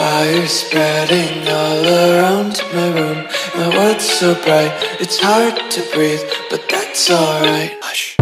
Fire spreading all around my room. My world's so bright, it's hard to breathe, but that's alright. Hush.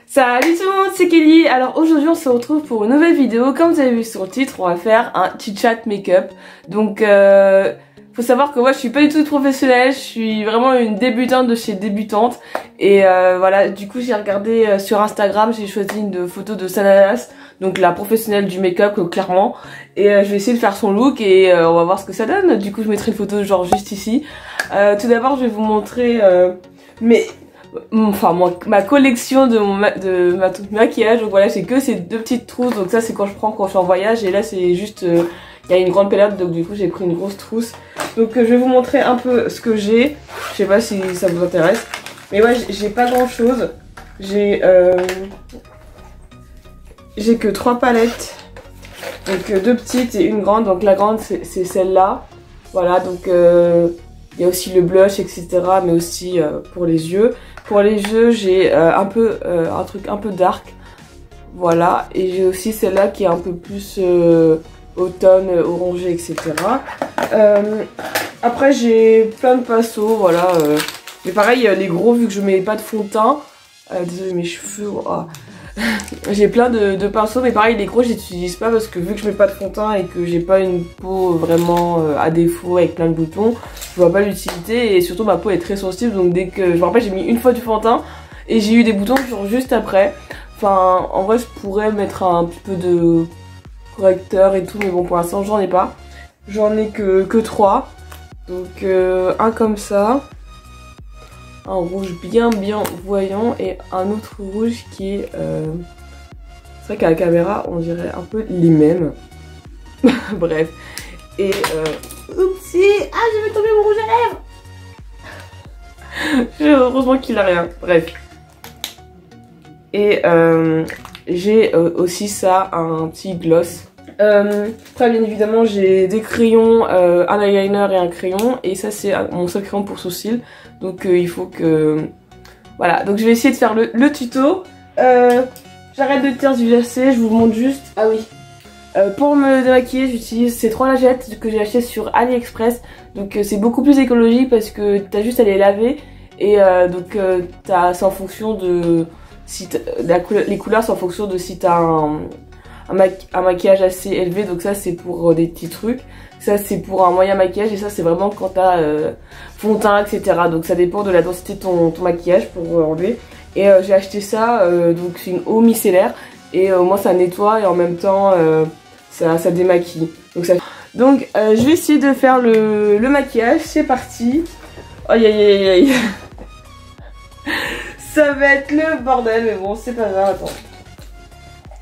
Salut tout le monde, c'est Kelly. Alors aujourd'hui on se retrouve pour une nouvelle vidéo. Comme vous avez vu sur le titre, on va faire un chit chat make-up. Donc faut savoir que moi je suis pas du tout professionnelle, je suis vraiment une débutante de chez débutante. Et voilà, du coup j'ai regardé sur Instagram, j'ai choisi une photo de Sananas, donc la professionnelle du make-up clairement. Et je vais essayer de faire son look et on va voir ce que ça donne. Du coup je mettrai une photo genre juste ici. Tout d'abord je vais vous montrer ma collection de maquillage. Donc voilà, c'est que ces deux petites trousses. Donc ça c'est quand je prends quand je suis en voyage. Et là c'est juste il y a une grande période, donc du coup j'ai pris une grosse trousse. Donc je vais vous montrer un peu ce que j'ai. Je sais pas si ça vous intéresse, mais ouais, j'ai pas grand chose. J'ai que 3 palettes, donc 2 petites et une grande. Donc la grande c'est celle-là, voilà. Donc il y a aussi le blush, etc., mais aussi pour les yeux. Pour les yeux j'ai un truc un peu dark, voilà. Et j'ai aussi celle-là qui est un peu plus automne, orangé, etc. Après j'ai plein de pinceaux, voilà. Mais pareil, les gros, vu que je mets pas de fond de teint, désolé mes cheveux, oh. J'ai plein de pinceaux, mais pareil les gros j'utilise pas parce que vu que je mets pas de fond de teint et que j'ai pas une peau vraiment à défaut avec plein de boutons, je vois pas l'utilité. Et surtout ma peau est très sensible, donc dès que je me rappelle j'ai mis une fois du fond de teint et j'ai eu des boutons genre juste après. Enfin en vrai je pourrais mettre un petit peu de correcteur et tout, mais bon pour l'instant j'en ai pas. J'en ai que 3. Donc un comme ça, un rouge bien voyant et un autre rouge qui est c'est vrai qu'à la caméra on dirait un peu les mêmes. Bref. Et oupsie, ah j'ai fait tomber mon rouge à lèvres. Heureusement qu'il a rien. Bref. Et j'ai aussi ça, un petit gloss. Après bien évidemment j'ai des crayons, un eyeliner et un crayon. Et ça c'est mon seul crayon pour sourcils. Donc il faut que... Voilà, donc je vais essayer de faire le tuto. J'arrête de tergiverser, je vous montre juste... Ah oui. Pour me démaquiller j'utilise ces 3 lingettes que j'ai achetées sur AliExpress. Donc c'est beaucoup plus écologique parce que t'as juste à les laver. Et donc c'est en fonction de... Si les couleurs c'est en fonction de si t'as un maquillage assez élevé. Donc ça c'est pour des petits trucs. Ça c'est pour un moyen maquillage. Et ça c'est vraiment quand t'as fond de teint, etc. Donc ça dépend de la densité de ton maquillage pour enlever. Et j'ai acheté ça, donc c'est une eau micellaire. Et moi ça nettoie et en même temps ça démaquille. Donc je vais essayer de faire le maquillage. C'est parti. Aïe aïe aïe aïe. Ça va être le bordel, mais bon c'est pas grave, attends.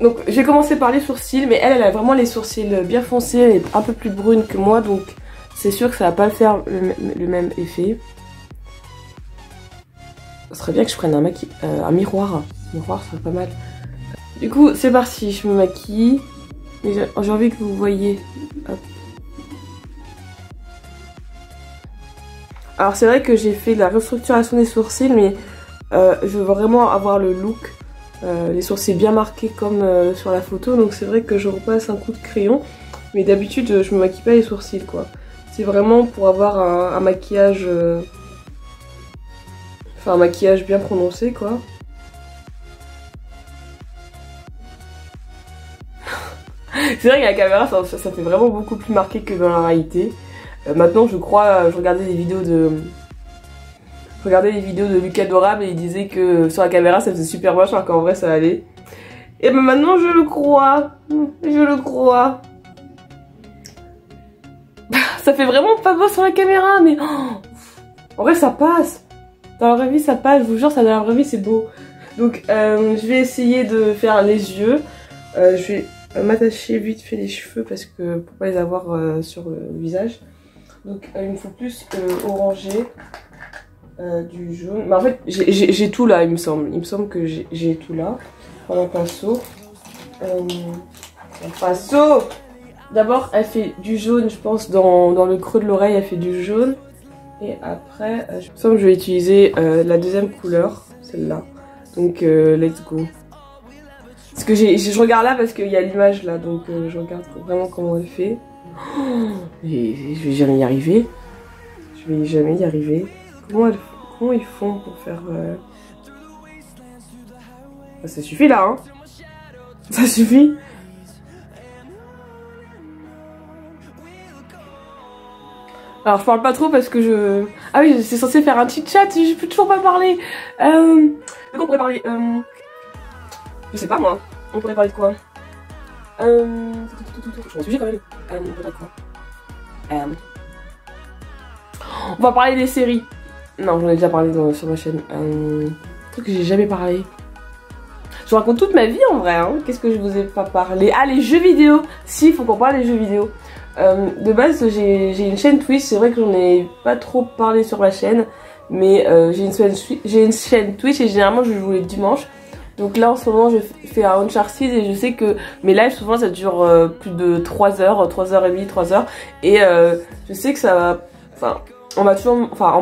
Donc j'ai commencé par les sourcils, mais elle a vraiment les sourcils bien foncés, elle est un peu plus brune que moi, donc c'est sûr que ça va pas le faire le même effet. Ce serait bien que je prenne un miroir. Un miroir, ça serait pas mal. Du coup c'est parti, je me maquille. J'ai envie que vous voyez. Hop. Alors c'est vrai que j'ai fait de la restructuration des sourcils, mais je veux vraiment avoir le look, les sourcils bien marqués comme sur la photo. Donc c'est vrai que je repasse un coup de crayon, mais d'habitude je me maquille pas les sourcils quoi. C'est vraiment pour avoir un maquillage, un maquillage bien prononcé quoi. C'est vrai qu'à la caméra ça fait vraiment beaucoup plus marqué que dans la réalité. Maintenant je crois, je regardais des vidéos de Lucas Adorable et il disait que sur la caméra ça faisait super moche alors qu'en vrai ça allait. Et ben maintenant je le crois. Je le crois. Ça fait vraiment pas beau sur la caméra, mais oh, en vrai ça passe. Dans la vraie vie ça passe, je vous jure, ça dans la vraie vie c'est beau. Donc je vais essayer de faire les yeux. Je vais m'attacher vite fait les cheveux parce que pour pas les avoir sur le visage. Donc il me faut plus orangé. Du jaune, mais en fait j'ai tout là il me semble que j'ai tout là. Prendre un pinceau, d'abord elle fait du jaune je pense dans le creux de l'oreille, elle fait du jaune. Et après il me semble que je vais utiliser la deuxième couleur, celle-là. Donc let's go. Parce que je regarde là parce qu'il y a l'image là, donc je regarde vraiment comment elle fait. Oh, je vais jamais y arriver. Je vais jamais y arriver. Comment ils font pour faire... Ça suffit là, hein. Ça suffit. Alors je parle pas trop parce que je... Ah oui, c'est censé faire un petit chat, je peux toujours pas parler. De quoi on pourrait parler Je sais pas moi. On pourrait parler de quoi Je m'en sujet quand même. On pourrait parler de quoi On va parler des séries. Non, j'en ai déjà parlé sur ma chaîne. Un truc que j'ai jamais parlé. Je vous raconte toute ma vie en vrai, hein. Qu'est-ce que je vous ai pas parlé? Ah, les jeux vidéo. Si, il faut qu'on parle des jeux vidéo. De base, j'ai une chaîne Twitch. C'est vrai que j'en ai pas trop parlé sur ma chaîne. Mais j'ai une chaîne Twitch et généralement je joue les dimanches. Donc là en ce moment je fais un Uncharted et je sais que mes lives souvent ça dure plus de 3 heures, 3h30, 3 heures. Et je sais que ça va... Enfin, on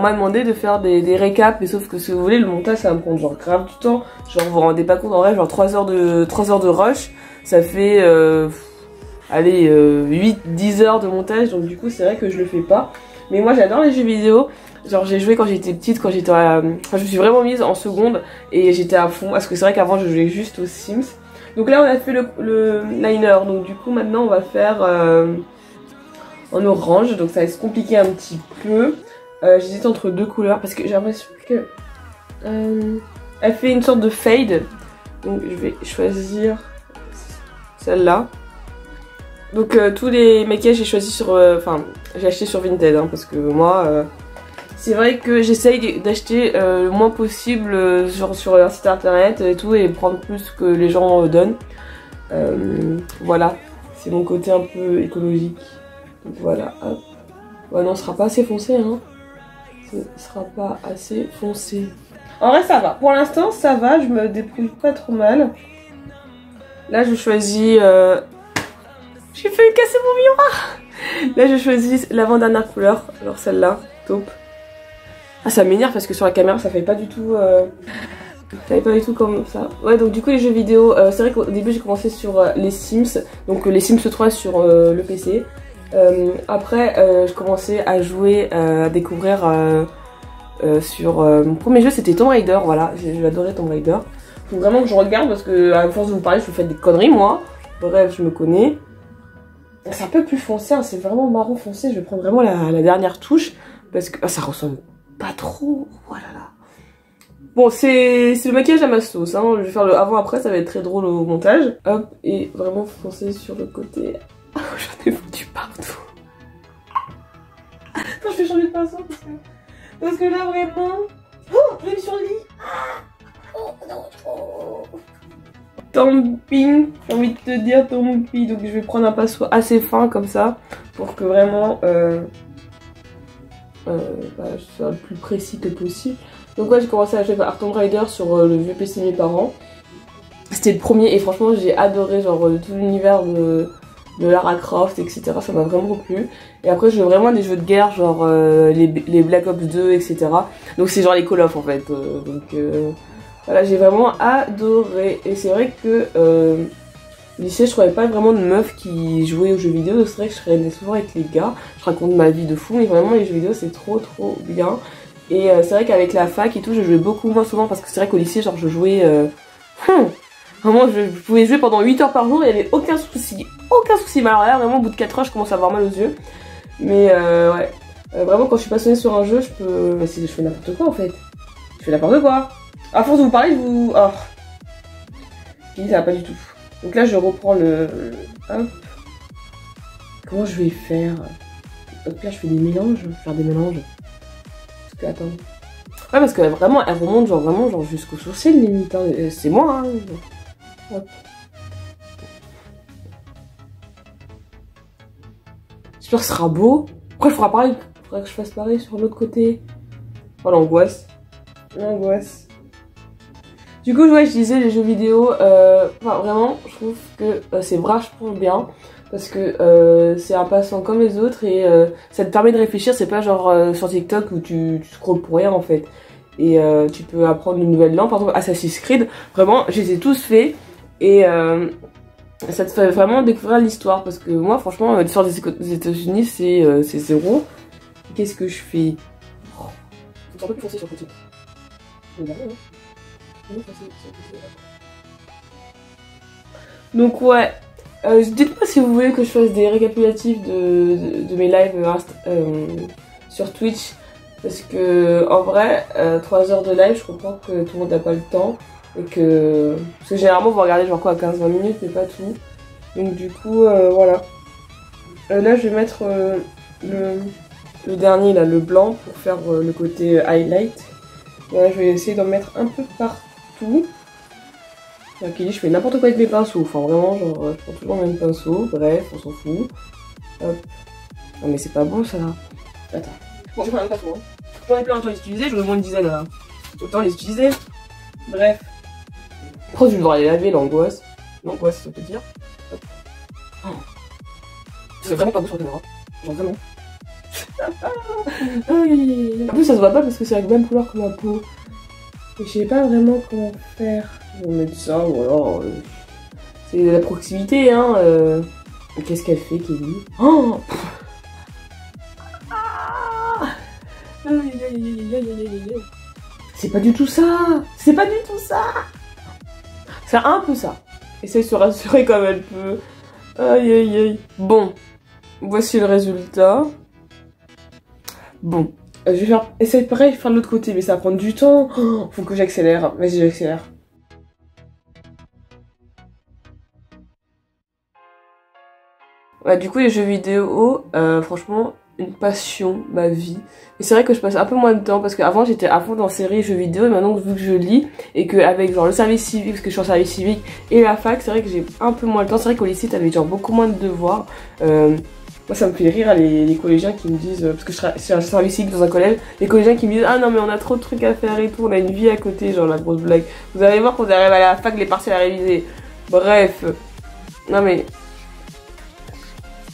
m'a demandé de faire des récaps, mais sauf que si vous voulez le montage ça va me prendre genre grave du temps. Genre vous vous rendez pas compte en vrai, genre 3 heures de rush, ça fait allez 8-10 heures de montage, donc du coup c'est vrai que je le fais pas. Mais moi j'adore les jeux vidéo. Genre j'ai joué quand j'étais petite, quand j'étais enfin je me suis vraiment mise en seconde et j'étais à fond, parce que c'est vrai qu'avant je jouais juste aux Sims. Donc là on a fait le liner, donc du coup maintenant on va faire en orange, donc ça va se compliquer un petit peu. J'hésite entre deux couleurs parce que j'ai l'impression que elle fait une sorte de fade, donc je vais choisir celle-là. Donc tous les maquillages j'ai choisi sur, enfin j'ai acheté sur Vinted, hein, parce que moi c'est vrai que j'essaye d'acheter le moins possible genre sur un site internet et tout, et prendre plus que les gens donnent. Voilà, c'est mon côté un peu écologique. Donc voilà, hop. Ouais non, ce sera pas assez foncé, hein. Ce sera pas assez foncé. En vrai ça va, pour l'instant ça va, je me débrouille pas trop mal. Là je choisis... J'ai failli casser mon miroir. Là je choisis l'avant-dernière couleur, alors celle-là, taupe. Ah ça m'énerve parce que sur la caméra ça fait pas du tout ça fait pas du tout comme ça. Ouais, donc du coup les jeux vidéo, c'est vrai qu'au début j'ai commencé sur les Sims, donc les Sims 3 sur le PC. Après je commençais à jouer, à découvrir sur mon premier jeu c'était Tomb Raider, voilà, j'ai adoré Tomb Raider. Faut vraiment que je regarde parce que à force de vous parler je vous fais des conneries moi. Bref, je me connais. C'est un peu plus foncé, hein, c'est vraiment marron foncé, je vais prendre vraiment la dernière touche parce que ça ressemble pas trop, voilà là. Bon, c'est le maquillage à ma sauce, hein. Je vais faire le avant-après, ça va être très drôle au montage. Hop, et vraiment foncer sur le côté. Oh, j'en ai foutu partout. Attends, je vais changer de pinceau parce que là vraiment... Oh, je vais sur le lit. Oh non, oh. Tant pis, j'ai envie de te dire tant pis. Donc je vais prendre un pinceau assez fin comme ça pour que vraiment... je sois le plus précis que possible. Donc ouais, j'ai commencé à jouer à Tomb Raider sur le vieux PC de mes parents. C'était le premier et franchement j'ai adoré genre tout l'univers de Lara Croft, etc. Ça m'a vraiment plu. Et après je joue vraiment à des jeux de guerre genre les Black Ops 2, etc. Donc c'est genre les Call of en fait. Voilà, j'ai vraiment adoré. Et c'est vrai que au lycée, je trouvais pas vraiment de meufs qui jouaient aux jeux vidéo. Donc c'est vrai que je traînais souvent avec les gars. Je raconte ma vie de fou, mais vraiment les jeux vidéo c'est trop bien. Et c'est vrai qu'avec la fac et tout, je jouais beaucoup moins souvent parce que c'est vrai qu'au lycée, genre je jouais... vraiment, je pouvais jouer pendant 8 heures par jour, il n'y avait aucun souci. Aucun souci. Mais alors là, vraiment, au bout de 4 heures, je commence à avoir mal aux yeux. Mais ouais, vraiment, quand je suis passionnée sur un jeu, je peux... Bah, je fais n'importe quoi en fait. Je fais n'importe quoi. À force de vous parler, je vous... Oh. Ok, ça va pas du tout. Donc là, je reprends le... Hop. Comment je vais faire? Donc là, je fais des mélanges. Je vais faire des mélanges. Parce que, attends. Ouais, parce que vraiment, elle remonte genre vraiment genre jusqu'au sourcil limite. Hein. C'est moi, hein. Hop. J'espère que ce sera beau. Après, il faudra pareil. Il faudra que je fasse pareil sur l'autre côté. Oh, l'angoisse. L'angoisse. Du coup, ouais, je disais les jeux vidéo, enfin, vraiment, je trouve que c'est vachement bien parce que c'est un passe-temps comme les autres et ça te permet de réfléchir. C'est pas genre sur TikTok où tu scrolles pour rien en fait. Et tu peux apprendre une nouvelle langue. Par exemple, Assassin's Creed, vraiment, je les ai tous faits Et ça te fait vraiment découvrir l'histoire. Parce que moi, franchement, l'histoire des États-Unis, c'est zéro. Qu'est-ce que je fais? C'est un peu plus foncé sur le côté. Donc ouais, dites-moi si vous voulez que je fasse des récapitulatifs de mes lives sur Twitch. Parce que en vrai, 3 heures de live, je comprends que tout le monde n'a pas le temps. Et que... Parce que généralement vous regardez genre quoi, 15-20 minutes, mais pas tout. Donc du coup, voilà. Là je vais mettre le dernier là, le blanc, pour faire le côté highlight. Voilà, je vais essayer d'en mettre un peu partout. Ok, je fais n'importe quoi avec mes pinceaux. Enfin vraiment, genre, je prends toujours le même pinceau. Bref, on s'en fout. Hop. Non mais c'est pas bon ça. Attends. Bon, je prends un pinceau. Hein. J'en ai plein à utiliser, j'en ai au moins une dizaine là. Autant les utiliser. Bref. Après, je vais devoir les laver, l'angoisse. L'angoisse, ça peut dire. Hop. Oh. C'est vraiment pas beau sur la caméra. Genre vraiment. En plus, ça se voit pas parce que c'est la même couleur que ma peau. Et je sais pas vraiment comment faire. Je vais mettre ça, ou alors. C'est de la proximité, hein. Qu'est-ce qu'elle fait, Kelly? Oh! C'est pas du tout ça! C'est pas du tout ça! C'est un peu ça. Essaye de se rassurer comme elle peut. Aïe aïe aïe. Bon, voici le résultat. Bon, je vais faire. Essaye pareil de faire de l'autre côté, mais ça va prendre du temps. Oh, faut que j'accélère. Vas-y, j'accélère. Ouais, du coup, les jeux vidéo, franchement, une passion, ma vie. Et c'est vrai que je passe un peu moins de temps parce qu'avant j'étais à fond dans séries jeux vidéo et maintenant vu que je lis et qu'avec genre le service civique, parce que je suis en service civique et la fac, c'est vrai que j'ai un peu moins de temps. C'est vrai qu'au lycée t'avais genre beaucoup moins de devoirs. Moi ça me fait rire les collégiens qui me disent, parce que je suis en service civique dans un collège, les collégiens qui me disent ah non mais on a trop de trucs à faire et tout, on a une vie à côté, genre la grosse blague. Vous allez voir quand vous arrivez à la fac les partiels à réviser. Bref. Non mais...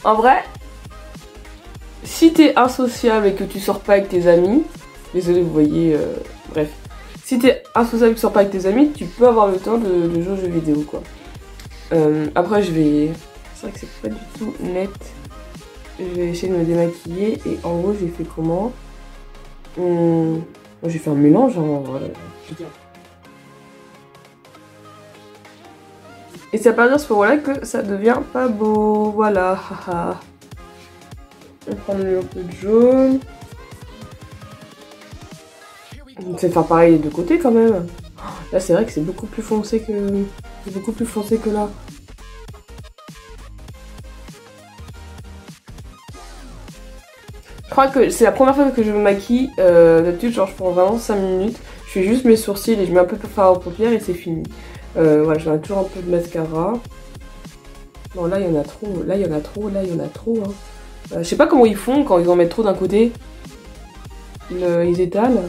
En vrai... Si t'es insociable et que tu sors pas avec tes amis, désolé vous voyez, bref. Si t'es insociable et que tu sors pas avec tes amis, tu peux avoir le temps de jouer aux jeux vidéo quoi. Après je vais... C'est vrai que c'est pas du tout net. Je vais essayer de me démaquiller et en gros j'ai fait comment? J'ai fait un mélange hein, voilà. Et c'est à partir de ce moment-là que ça devient pas beau, voilà, haha. On va prendre un peu de jaune. On sait faire pareil des deux côtés quand même. Là c'est vrai que c'est beaucoup plus foncé que... C'est beaucoup plus foncé que là. Je crois que c'est la première fois que je me maquille. D'habitude genre je prends vraiment 5 minutes. Je fais juste mes sourcils et je mets un peu de fard aux paupières et c'est fini. Voilà, j'en ai toujours un peu de mascara. Non là il y en a trop, là il y en a trop, là il y en a trop hein. Je sais pas comment ils font quand ils en mettent trop d'un côté. Ils étalent.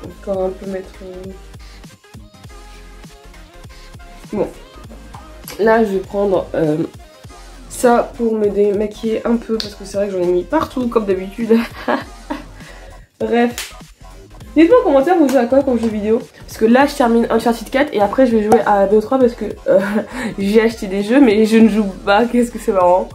Encore un peu mettre... Bon. Là, je vais prendre ça pour me démaquiller un peu. Parce que c'est vrai que j'en ai mis partout, comme d'habitude. Bref. Dites-moi en commentaire, vous jouez à quoi comme jeu vidéo? Parce que là, je termine Uncharted 4 et après, je vais jouer à BO3 parce que j'ai acheté des jeux, mais je ne joue pas. Qu'est-ce que c'est marrant.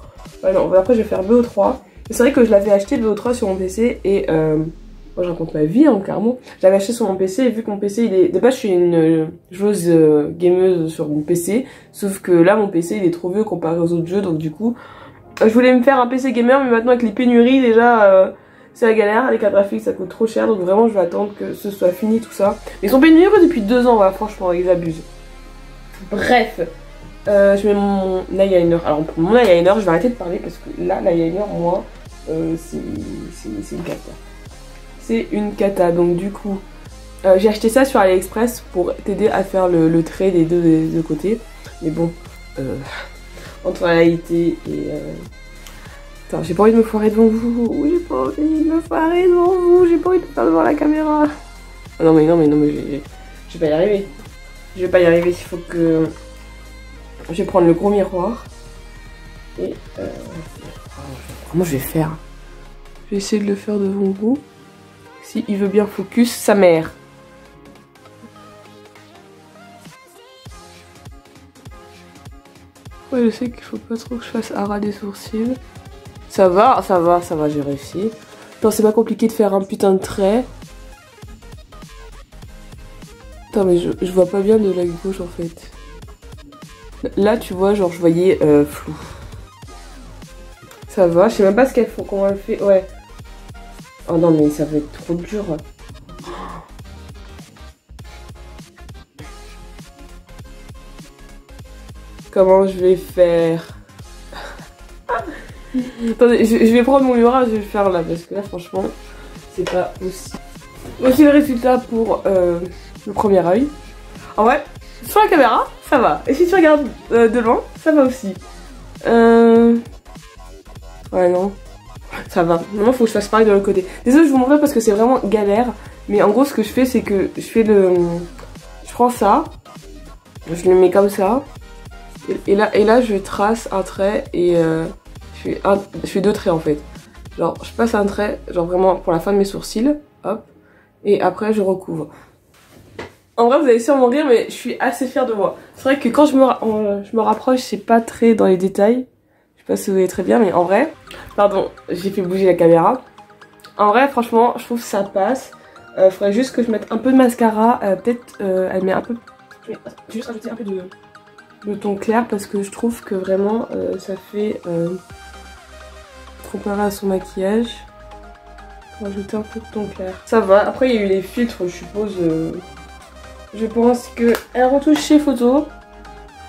Ouais, non, après je vais faire BO3. C'est vrai que je l'avais acheté BO3 sur mon PC et moi je raconte ma vie hein, clairement. Je l'avais acheté sur mon PC et vu que mon PC il est... De base je suis une joueuse gameuse sur mon PC. Sauf que là mon PC il est trop vieux comparé aux autres jeux. Donc du coup je voulais me faire un PC gamer mais maintenant avec les pénuries déjà c'est la galère. Les cartes graphiques ça coûte trop cher. Donc vraiment je vais attendre que ce soit fini tout ça. Ils sont pénurieux depuis 2 ans, voilà, franchement ils abusent. Bref. Je mets mon eyeliner. Alors pour mon eyeliner, je vais arrêter de parler parce que là, l'eyeliner, moi, c'est une cata. C'est une cata. Donc du coup, j'ai acheté ça sur AliExpress pour t'aider à faire le trait des deux côtés. Mais bon, entre la réalité et... Attends, j'ai pas envie de me foirer devant vous. J'ai pas envie de me foirer devant vous. J'ai pas envie de faire devant la caméra. Ah, non mais je vais pas y arriver. Je vais pas y arriver. Il faut que... Je vais prendre le gros miroir et comment je vais faire? Je vais essayer de le faire devant vous. Si il veut bien focus, sa mère. Ouais, je sais qu'il faut pas trop que je fasse un ras des sourcils. Ça va, j'ai réussi. Non, c'est pas compliqué de faire un putain de trait. Attends, mais je vois pas bien de l'œil gauche en fait. Là, tu vois, genre, je voyais flou. Ça va, je sais même pas ce qu'elle faut, comment elle fait. Ouais. Oh non, mais ça va être trop dur. Comment je vais faire? Attendez, je vais prendre mon miroir et je vais le faire là, parce que là, franchement, c'est pas possible. Voici le résultat pour le premier œil. En vrai, sur la caméra, ça va. Et si tu regardes de loin, ça va aussi. Ouais, non. Ça va. Maintenant, faut que je fasse pareil de l'autre côté. Désolé, je vous montre parce que c'est vraiment galère. Mais en gros, ce que je fais, c'est que je fais le... Je prends ça. Je le mets comme ça. Et là, je trace un trait et je fais deux traits en fait. Genre, je passe un trait, genre vraiment pour la fin de mes sourcils. Hop. Et après, je recouvre. En vrai, vous allez sûrement rire, mais je suis assez fière de moi. C'est vrai que quand je me rapproche, c'est pas très dans les détails. Je sais pas si vous voyez très bien, mais en vrai... Pardon, j'ai fait bouger la caméra. En vrai, franchement, je trouve que ça passe. Faudrait juste que je mette un peu de mascara. Peut-être, elle met un peu... Je vais juste rajouter un peu de ton clair parce que je trouve que vraiment, ça fait... comparé à son maquillage. Rajouter un peu de ton clair. Ça va. Après, il y a eu les filtres, je suppose... Je pense que un retouche chez photo,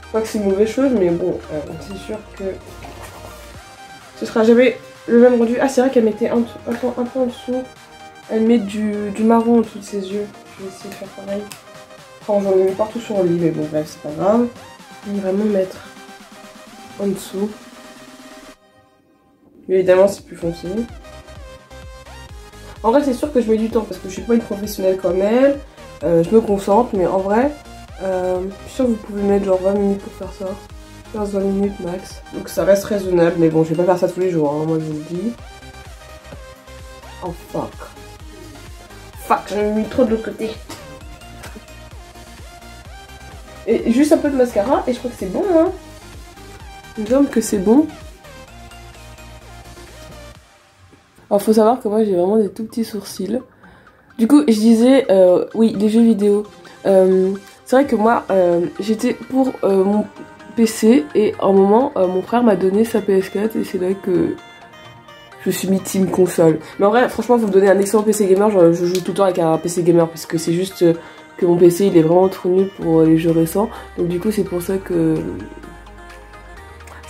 je crois que c'est une mauvaise chose, mais bon, c'est sûr que ce sera jamais le même rendu. Ah, c'est vrai qu'elle mettait un peu en dessous. Elle met du marron en dessous de ses yeux. Je vais essayer de faire pareil. Enfin, j'en ai mis partout sur le lit, mais bon, bref, c'est pas grave. Je vais vraiment mettre en dessous. Mais évidemment, c'est plus foncé. En vrai, c'est sûr que je mets du temps parce que je suis pas une professionnelle comme elle. Je me concentre, mais en vrai, je suis sûre que vous pouvez mettre genre 20 minutes pour faire ça. 15-20 minutes max. Donc ça reste raisonnable, mais bon, je vais pas faire ça tous les jours, hein, moi je vous le dis. Oh fuck. Fuck, j'en ai mis trop de l'autre côté. Et juste un peu de mascara, et je crois que c'est bon, hein. Il me semble que c'est bon. Alors faut savoir que moi j'ai vraiment des tout petits sourcils. Du coup, je disais, oui, les jeux vidéo. C'est vrai que moi, j'étais pour mon PC et à un moment, mon frère m'a donné sa PS4 et c'est là que je suis mis team console. Mais en vrai, franchement, vous me donnez un excellent PC gamer, je joue tout le temps avec un PC gamer parce que c'est juste que mon PC, il est vraiment trop nul pour les jeux récents. Donc du coup, c'est pour ça que...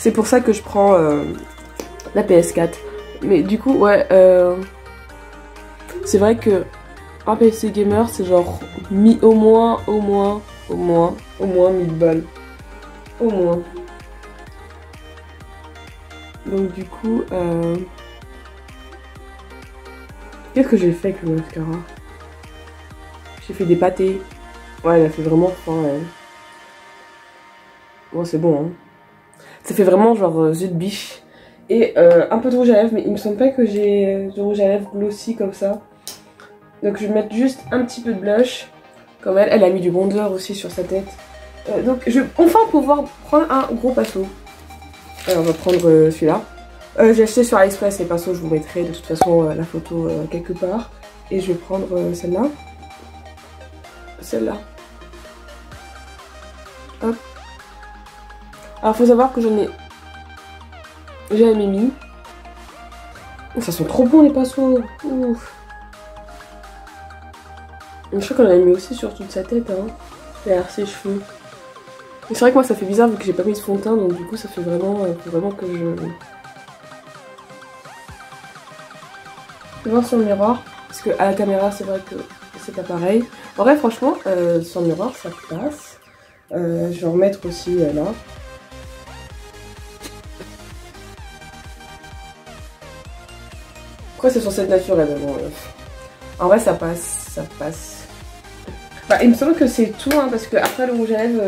je prends la PS4. Mais du coup, ouais, c'est vrai que un PC gamer, c'est genre au moins 1000 balles. Au moins. Donc du coup, qu'est-ce que j'ai fait avec le mascara? J'ai fait des pâtés. Ouais, elle a fait vraiment fin, elle. Bon, c'est bon, hein. Ça fait vraiment genre yeux de biche. Et un peu de rouge à lèvres, mais il me semble pas que j'ai de rouge à lèvres glossy comme ça. Donc je vais mettre juste un petit peu de blush. Comme elle, elle a mis du bronzer aussi sur sa tête. Donc je vais enfin pouvoir prendre un gros pinceau. Alors on va prendre celui-là. J'ai acheté sur AliExpress les pinceaux, je vous mettrai de toute façon la photo quelque part. Et je vais prendre celle-là. Celle-là. Hop. Alors faut savoir que j'en ai jamais mis. Oh, ça sent trop bon les pinceaux. Ouf. Je crois qu'on en a mis aussi sur toute sa tête, hein, derrière ses cheveux. C'est vrai que moi ça fait bizarre vu que j'ai pas mis de fond de teint, donc du coup ça fait vraiment, que je... Je vais voir sur le miroir, parce que à la caméra c'est vrai que c'est pas pareil. En vrai franchement, sur le miroir ça passe. Je vais en remettre aussi là. Pourquoi c'est sur cette naturelle bon, en vrai ça passe. Bah, il me semble que c'est tout, hein, parce que après le rouge à lèvres,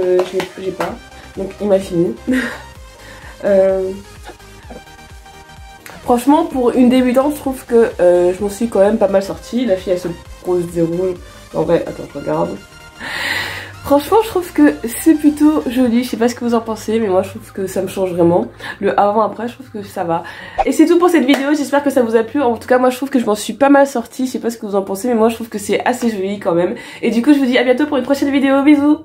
j'ai pas. Donc il m'a fini. Franchement, pour une débutante, je trouve que je m'en suis quand même pas mal sortie. La fille, elle se pose des rouges. En vrai, attends, je regarde. Franchement je trouve que c'est plutôt joli, je sais pas ce que vous en pensez mais moi je trouve que ça me change vraiment. Le avant après je trouve que ça va. Et c'est tout pour cette vidéo, j'espère que ça vous a plu. En tout cas moi je trouve que je m'en suis pas mal sortie, je sais pas ce que vous en pensez mais moi je trouve que c'est assez joli quand même. Et du coup je vous dis à bientôt pour une prochaine vidéo, bisous.